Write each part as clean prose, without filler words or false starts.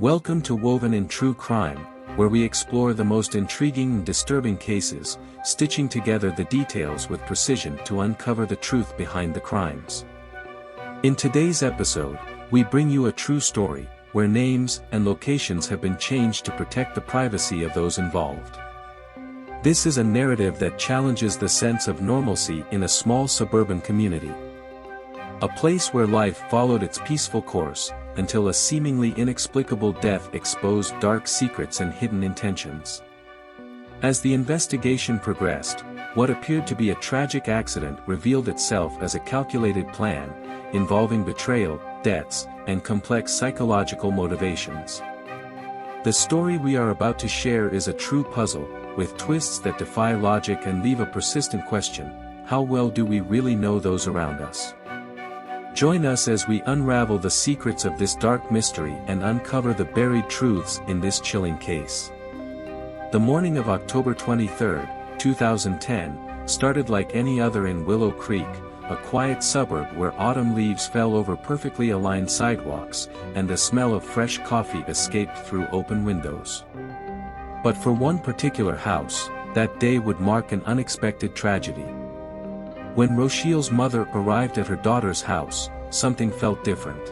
Welcome to Woven in True Crime, where we explore the most intriguing and disturbing cases, stitching together the details with precision to uncover the truth behind the crimes. In today's episode, we bring you a true story, where names and locations have been changed to protect the privacy of those involved. This is a narrative that challenges the sense of normalcy in a small suburban community. A place where life followed its peaceful course, until a seemingly inexplicable death exposed dark secrets and hidden intentions. As the investigation progressed, what appeared to be a tragic accident revealed itself as a calculated plan, involving betrayal, debts, and complex psychological motivations. The story we are about to share is a true puzzle, with twists that defy logic and leave a persistent question: how well do we really know those around us? Join us as we unravel the secrets of this dark mystery and uncover the buried truths in this chilling case. The morning of October 23, 2010, started like any other in Willow Creek, a quiet suburb where autumn leaves fell over perfectly aligned sidewalks, and the smell of fresh coffee escaped through open windows. But for one particular house, that day would mark an unexpected tragedy. When Rochele's mother arrived at her daughter's house, something felt different.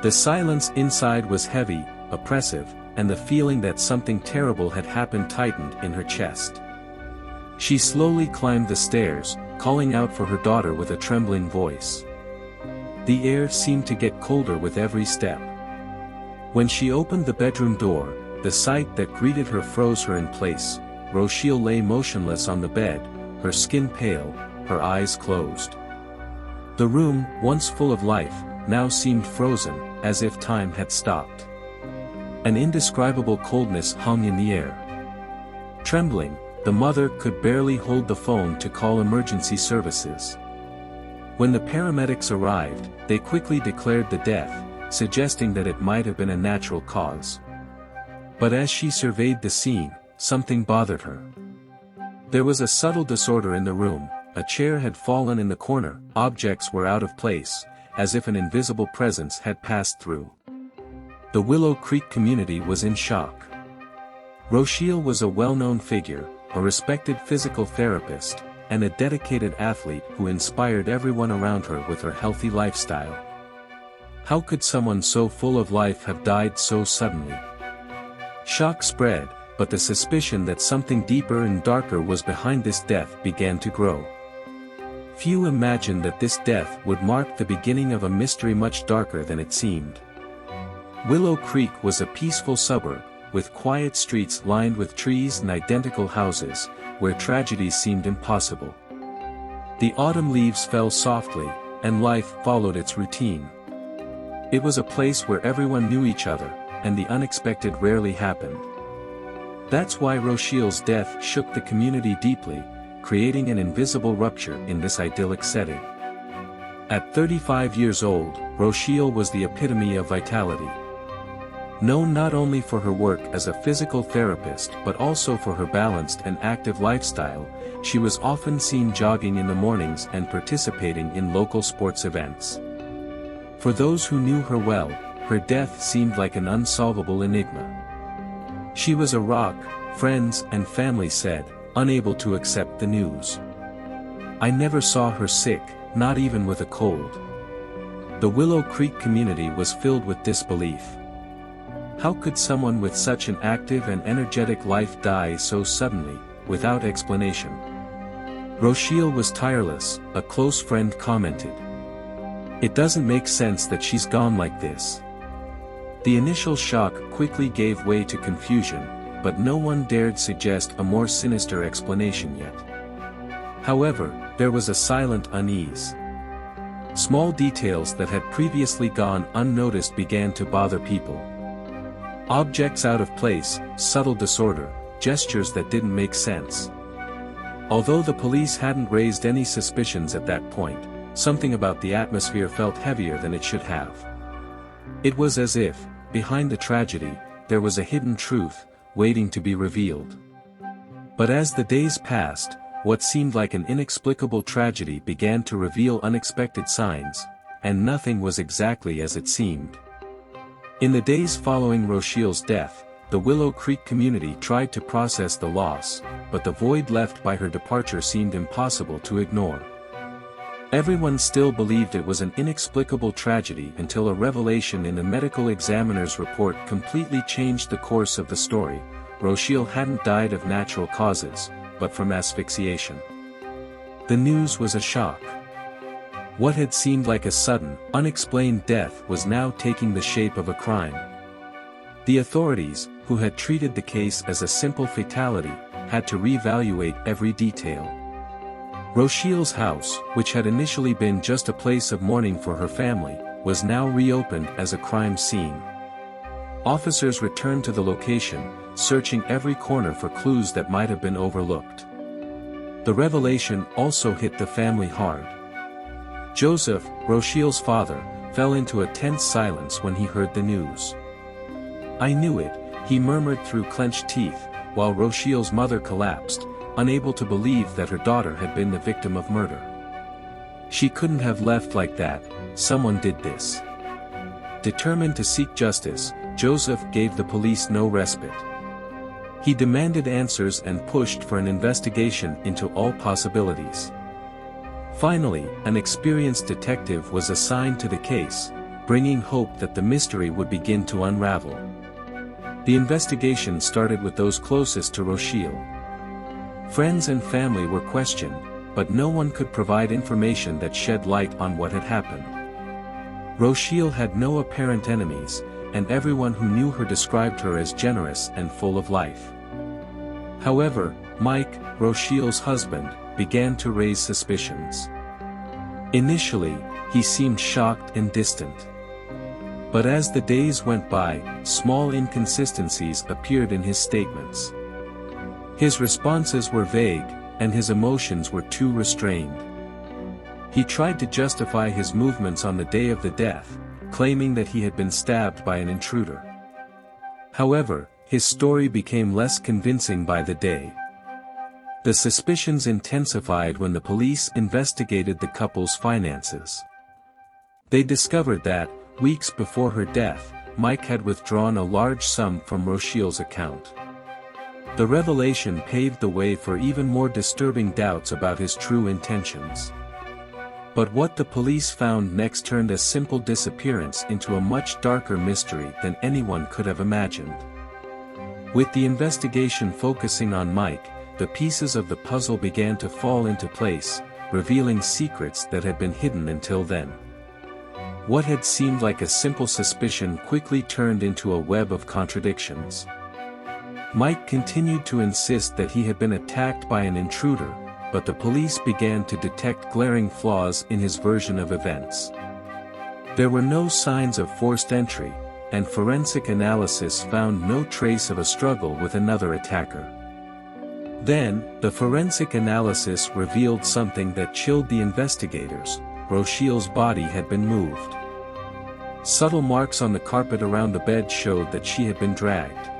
The silence inside was heavy, oppressive, and the feeling that something terrible had happened tightened in her chest. She slowly climbed the stairs, calling out for her daughter with a trembling voice. The air seemed to get colder with every step. When she opened the bedroom door, the sight that greeted her froze her in place. Rochele lay motionless on the bed, her skin pale, her eyes closed. The room, once full of life, now seemed frozen, as if time had stopped. An indescribable coldness hung in the air. Trembling, the mother could barely hold the phone to call emergency services. When the paramedics arrived, they quickly declared the death, suggesting that it might have been a natural cause. But as she surveyed the scene, something bothered her. There was a subtle disorder in the room. A chair had fallen in the corner, objects were out of place, as if an invisible presence had passed through. The Willow Creek community was in shock. Rochele was a well-known figure, a respected physical therapist, and a dedicated athlete who inspired everyone around her with her healthy lifestyle. How could someone so full of life have died so suddenly? Shock spread, but the suspicion that something deeper and darker was behind this death began to grow. Few imagined that this death would mark the beginning of a mystery much darker than it seemed. Willow Creek was a peaceful suburb, with quiet streets lined with trees and identical houses, where tragedies seemed impossible. The autumn leaves fell softly, and life followed its routine. It was a place where everyone knew each other, and the unexpected rarely happened. That's why Rochele's death shook the community deeply, creating an invisible rupture in this idyllic setting. At 35 years old, Rochele was the epitome of vitality. Known not only for her work as a physical therapist but also for her balanced and active lifestyle, she was often seen jogging in the mornings and participating in local sports events. For those who knew her well, her death seemed like an unsolvable enigma. She was a rock, friends and family said, unable to accept the news. I never saw her sick, not even with a cold. The Willow Creek community was filled with disbelief. How could someone with such an active and energetic life die so suddenly, without explanation? Rochele was tireless, a close friend commented. It doesn't make sense that she's gone like this. The initial shock quickly gave way to confusion, but no one dared suggest a more sinister explanation yet. However, there was a silent unease. Small details that had previously gone unnoticed began to bother people. Objects out of place, subtle disorder, gestures that didn't make sense. Although the police hadn't raised any suspicions at that point, something about the atmosphere felt heavier than it should have. It was as if, behind the tragedy, there was a hidden truth, waiting to be revealed. But as the days passed, what seemed like an inexplicable tragedy began to reveal unexpected signs, and nothing was exactly as it seemed. In the days following Rochele's death, the Willow Creek community tried to process the loss, but the void left by her departure seemed impossible to ignore. Everyone still believed it was an inexplicable tragedy until a revelation in the medical examiner's report completely changed the course of the story. Rochele hadn't died of natural causes, but from asphyxiation. The news was a shock. What had seemed like a sudden, unexplained death was now taking the shape of a crime. The authorities, who had treated the case as a simple fatality, had to reevaluate every detail. Rochele's house, which had initially been just a place of mourning for her family, was now reopened as a crime scene. Officers returned to the location, searching every corner for clues that might have been overlooked. The revelation also hit the family hard. Joseph, Rochele's father, fell into a tense silence when he heard the news. "I knew it," he murmured through clenched teeth, while Rochele's mother collapsed, unable to believe that her daughter had been the victim of murder. She couldn't have left like that, someone did this. Determined to seek justice, Joseph gave the police no respite. He demanded answers and pushed for an investigation into all possibilities. Finally, an experienced detective was assigned to the case, bringing hope that the mystery would begin to unravel. The investigation started with those closest to Rochele. Friends and family were questioned, but no one could provide information that shed light on what had happened. Rochele had no apparent enemies, and everyone who knew her described her as generous and full of life. However, Mike, Rochele's husband, began to raise suspicions. Initially, he seemed shocked and distant. But as the days went by, small inconsistencies appeared in his statements. His responses were vague, and his emotions were too restrained. He tried to justify his movements on the day of the death, claiming that he had been stabbed by an intruder. However, his story became less convincing by the day. The suspicions intensified when the police investigated the couple's finances. They discovered that, weeks before her death, Mike had withdrawn a large sum from Rochele's account. The revelation paved the way for even more disturbing doubts about his true intentions. But what the police found next turned a simple disappearance into a much darker mystery than anyone could have imagined. With the investigation focusing on Mike, the pieces of the puzzle began to fall into place, revealing secrets that had been hidden until then. What had seemed like a simple suspicion quickly turned into a web of contradictions. Mike continued to insist that he had been attacked by an intruder, but the police began to detect glaring flaws in his version of events. There were no signs of forced entry, and forensic analysis found no trace of a struggle with another attacker. Then, the forensic analysis revealed something that chilled the investigators: Rochele's body had been moved. Subtle marks on the carpet around the bed showed that she had been dragged.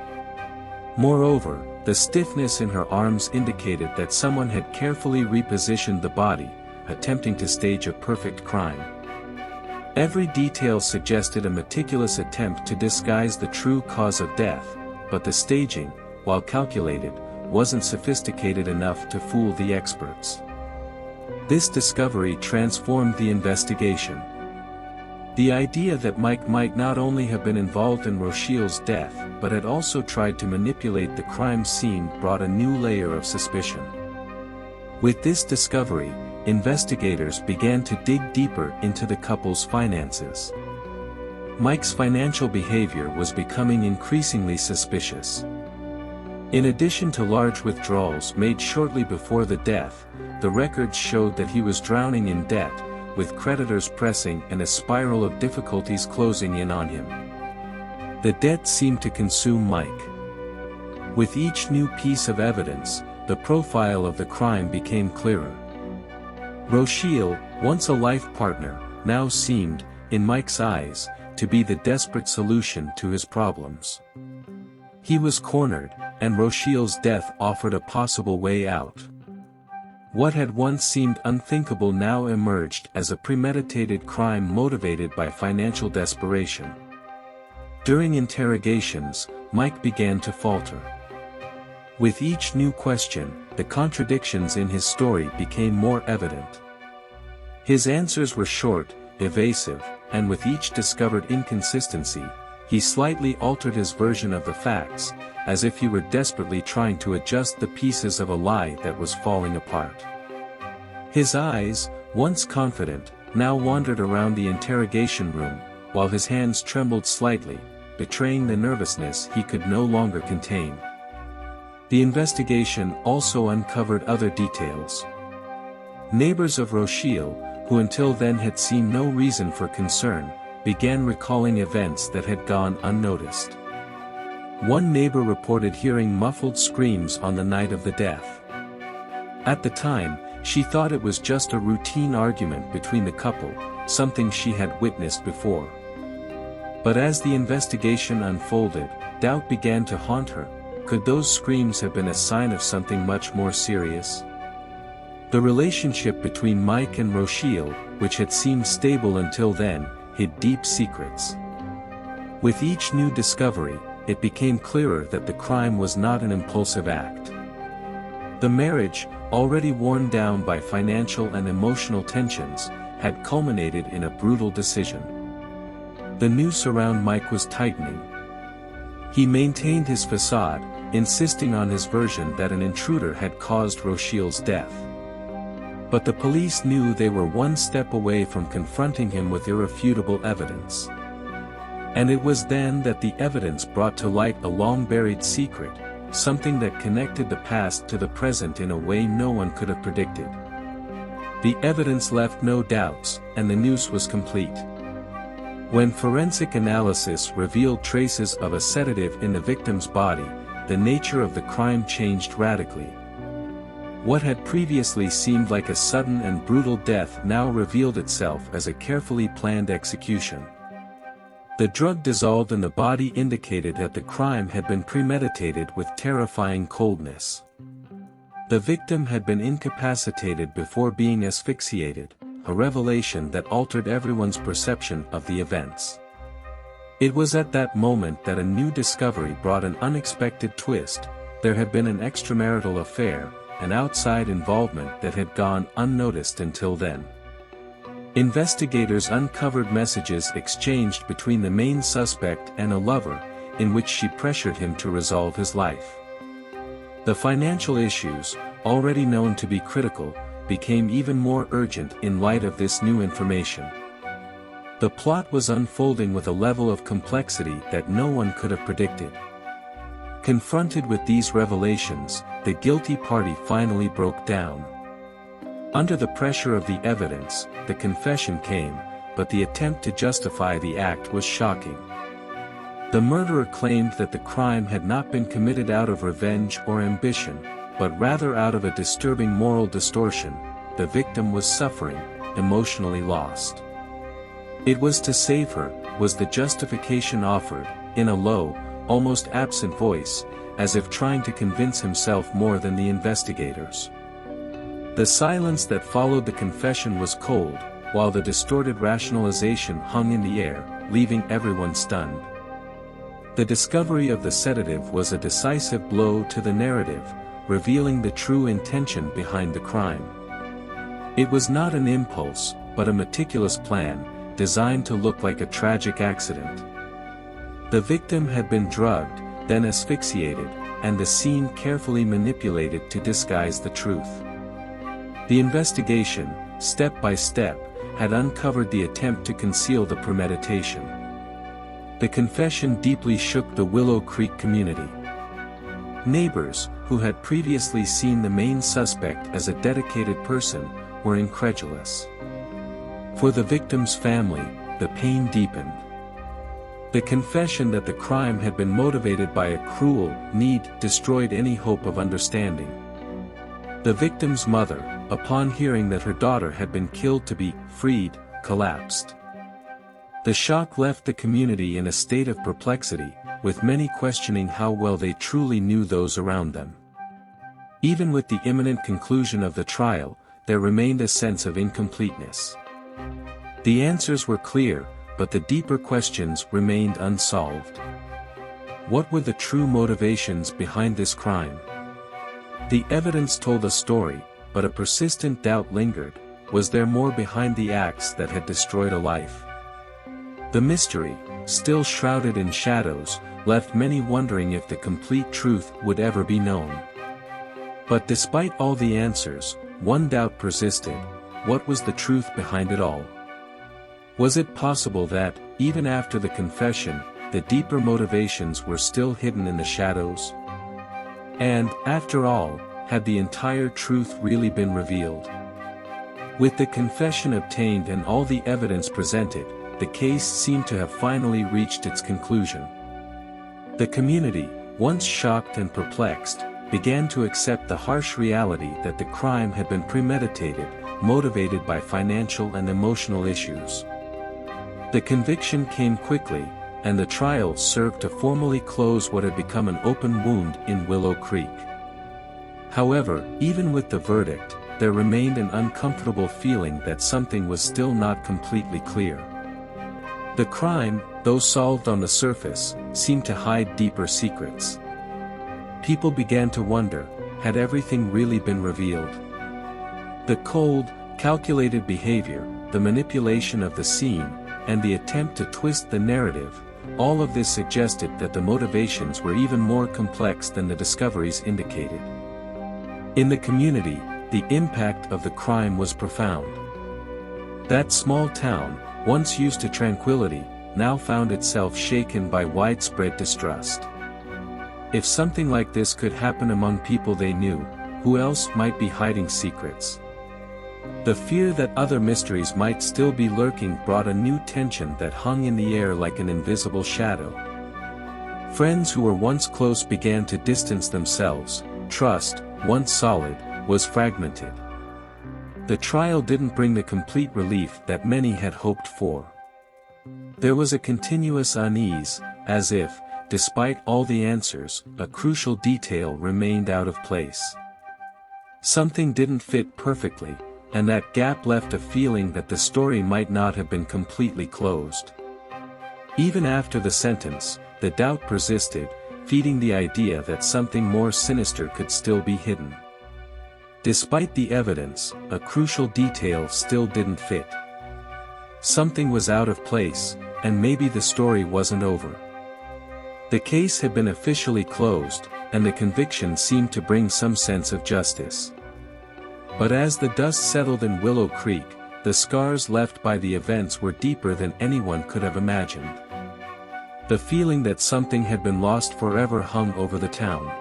Moreover, the stiffness in her arms indicated that someone had carefully repositioned the body, attempting to stage a perfect crime. Every detail suggested a meticulous attempt to disguise the true cause of death, but the staging, while calculated, wasn't sophisticated enough to fool the experts. This discovery transformed the investigation. The idea that Mike might not only have been involved in Rochele's death but had also tried to manipulate the crime scene brought a new layer of suspicion. With this discovery, investigators began to dig deeper into the couple's finances. Mike's financial behavior was becoming increasingly suspicious. In addition to large withdrawals made shortly before the death, the records showed that he was drowning in debt, with creditors pressing and a spiral of difficulties closing in on him. The debt seemed to consume Mike. With each new piece of evidence, the profile of the crime became clearer. Rochele, once a life partner, now seemed, in Mike's eyes, to be the desperate solution to his problems. He was cornered, and Rochele's death offered a possible way out. What had once seemed unthinkable now emerged as a premeditated crime motivated by financial desperation. During interrogations, Mike began to falter. With each new question, the contradictions in his story became more evident. His answers were short, evasive, and with each discovered inconsistency, he slightly altered his version of the facts, as if he were desperately trying to adjust the pieces of a lie that was falling apart. His eyes, once confident, now wandered around the interrogation room, while his hands trembled slightly, betraying the nervousness he could no longer contain. The investigation also uncovered other details. Neighbors of Rochele, who until then had seen no reason for concern, began recalling events that had gone unnoticed. One neighbor reported hearing muffled screams on the night of the death. At the time, she thought it was just a routine argument between the couple, something she had witnessed before. But as the investigation unfolded, doubt began to haunt her. Could those screams have been a sign of something much more serious? The relationship between Mike and Rochele, which had seemed stable until then, hid deep secrets. With each new discovery, it became clearer that the crime was not an impulsive act. The marriage, already worn down by financial and emotional tensions, had culminated in a brutal decision. The noose around Mike was tightening. He maintained his facade, insisting on his version that an intruder had caused Rochele's death. But the police knew they were one step away from confronting him with irrefutable evidence. And it was then that the evidence brought to light a long-buried secret, something that connected the past to the present in a way no one could have predicted. The evidence left no doubts, and the noose was complete. When forensic analysis revealed traces of a sedative in the victim's body, the nature of the crime changed radically. What had previously seemed like a sudden and brutal death now revealed itself as a carefully planned execution. The drug dissolved in the body indicated that the crime had been premeditated with terrifying coldness. The victim had been incapacitated before being asphyxiated, a revelation that altered everyone's perception of the events. It was at that moment that a new discovery brought an unexpected twist. There had been an extramarital affair, an outside involvement that had gone unnoticed until then. Investigators uncovered messages exchanged between the main suspect and a lover, in which she pressured him to resolve his life. The financial issues, already known to be critical, became even more urgent in light of this new information. The plot was unfolding with a level of complexity that no one could have predicted. Confronted with these revelations, the guilty party finally broke down. Under the pressure of the evidence, the confession came, but the attempt to justify the act was shocking. The murderer claimed that the crime had not been committed out of revenge or ambition, but rather out of a disturbing moral distortion. The victim was suffering, emotionally lost. It was to save her, was the justification offered, in a low, almost absent voice, as if trying to convince himself more than the investigators. The silence that followed the confession was cold, while the distorted rationalization hung in the air, leaving everyone stunned. The discovery of the sedative was a decisive blow to the narrative, revealing the true intention behind the crime. It was not an impulse, but a meticulous plan, designed to look like a tragic accident. The victim had been drugged, then asphyxiated, and the scene carefully manipulated to disguise the truth. The investigation, step by step, had uncovered the attempt to conceal the premeditation. The confession deeply shook the Willow Creek community. Neighbors, who had previously seen the main suspect as a dedicated person, were incredulous. For the victim's family, the pain deepened. The confession that the crime had been motivated by a cruel need destroyed any hope of understanding. The victim's mother, upon hearing that her daughter had been killed to be freed, collapsed. The shock left the community in a state of perplexity, with many questioning how well they truly knew those around them. Even with the imminent conclusion of the trial, there remained a sense of incompleteness. The answers were clear, but the deeper questions remained unsolved. What were the true motivations behind this crime? The evidence told a story, but a persistent doubt lingered. Was there more behind the acts that had destroyed a life? The mystery, still shrouded in shadows, left many wondering if the complete truth would ever be known. But despite all the answers, one doubt persisted: what was the truth behind it all? Was it possible that, even after the confession, the deeper motivations were still hidden in the shadows? And, after all, had the entire truth really been revealed? With the confession obtained and all the evidence presented, the case seemed to have finally reached its conclusion. The community, once shocked and perplexed, began to accept the harsh reality that the crime had been premeditated, motivated by financial and emotional issues. The conviction came quickly, and the trial served to formally close what had become an open wound in Willow Creek. However, even with the verdict, there remained an uncomfortable feeling that something was still not completely clear. The crime, though solved on the surface, seemed to hide deeper secrets. People began to wonder, had everything really been revealed? The cold, calculated behavior, the manipulation of the scene, and the attempt to twist the narrative, all of this suggested that the motivations were even more complex than the discoveries indicated. In the community, the impact of the crime was profound. That small town, once used to tranquility, now found itself shaken by widespread distrust. If something like this could happen among people they knew, who else might be hiding secrets? The fear that other mysteries might still be lurking brought a new tension that hung in the air like an invisible shadow. Friends who were once close began to distance themselves. Trust, once solid, was fragmented. The trial didn't bring the complete relief that many had hoped for. There was a continuous unease, as if, despite all the answers, a crucial detail remained out of place. Something didn't fit perfectly, and that gap left a feeling that the story might not have been completely closed. Even after the sentence, the doubt persisted, feeding the idea that something more sinister could still be hidden. Despite the evidence, a crucial detail still didn't fit. Something was out of place, and maybe the story wasn't over. The case had been officially closed, and the conviction seemed to bring some sense of justice. But as the dust settled in Willow Creek, the scars left by the events were deeper than anyone could have imagined. The feeling that something had been lost forever hung over the town.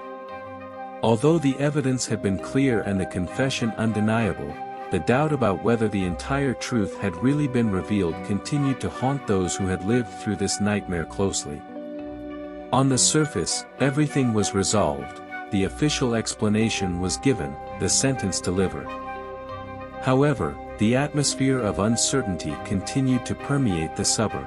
Although the evidence had been clear and the confession undeniable, the doubt about whether the entire truth had really been revealed continued to haunt those who had lived through this nightmare closely. On the surface, everything was resolved, the official explanation was given, the sentence delivered. However, the atmosphere of uncertainty continued to permeate the suburb.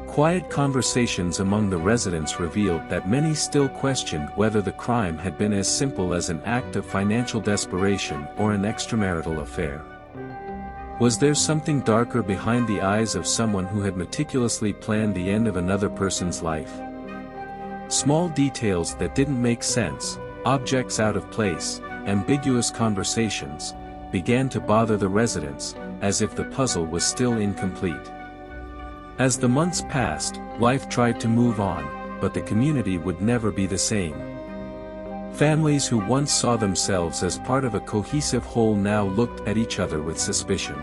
Quiet conversations among the residents revealed that many still questioned whether the crime had been as simple as an act of financial desperation or an extramarital affair. Was there something darker behind the eyes of someone who had meticulously planned the end of another person's life? Small details that didn't make sense, objects out of place, ambiguous conversations, began to bother the residents, as if the puzzle was still incomplete. As the months passed, life tried to move on, but the community would never be the same. Families who once saw themselves as part of a cohesive whole now looked at each other with suspicion.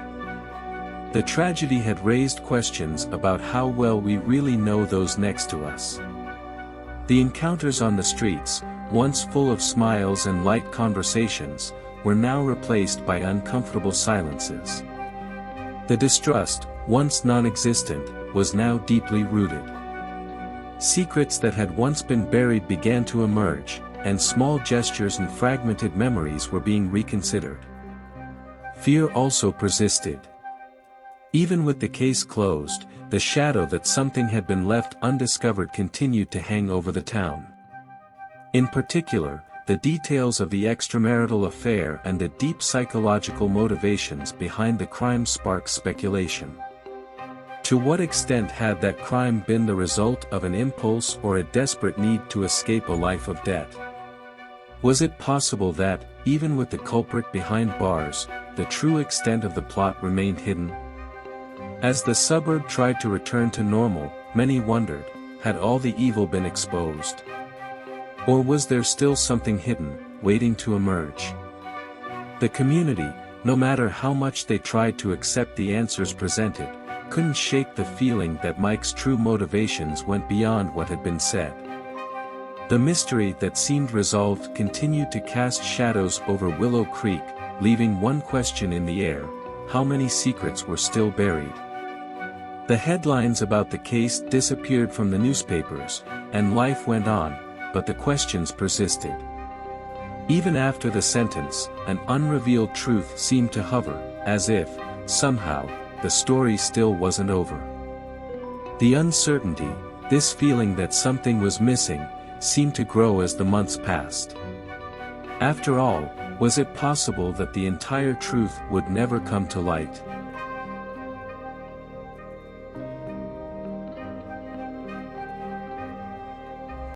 The tragedy had raised questions about how well we really know those next to us. The encounters on the streets, once full of smiles and light conversations, were now replaced by uncomfortable silences. The distrust, once non-existent, was now deeply rooted. Secrets that had once been buried began to emerge, and small gestures and fragmented memories were being reconsidered. Fear also persisted. Even with the case closed, the shadow that something had been left undiscovered continued to hang over the town. In particular, the details of the extramarital affair and the deep psychological motivations behind the crime sparked speculation. To what extent had that crime been the result of an impulse or a desperate need to escape a life of debt? Was it possible that, even with the culprit behind bars, the true extent of the plot remained hidden? As the suburb tried to return to normal, many wondered, had all the evil been exposed? Or was there still something hidden, waiting to emerge? The community, no matter how much they tried to accept the answers presented, couldn't shake the feeling that Mike's true motivations went beyond what had been said. The mystery that seemed resolved continued to cast shadows over Willow Creek, leaving one question in the air: how many secrets were still buried? The headlines about the case disappeared from the newspapers, and life went on, but the questions persisted. Even after the sentence, an unrevealed truth seemed to hover, as if, somehow, the story still wasn't over. The uncertainty, this feeling that something was missing, seemed to grow as the months passed. After all, was it possible that the entire truth would never come to light?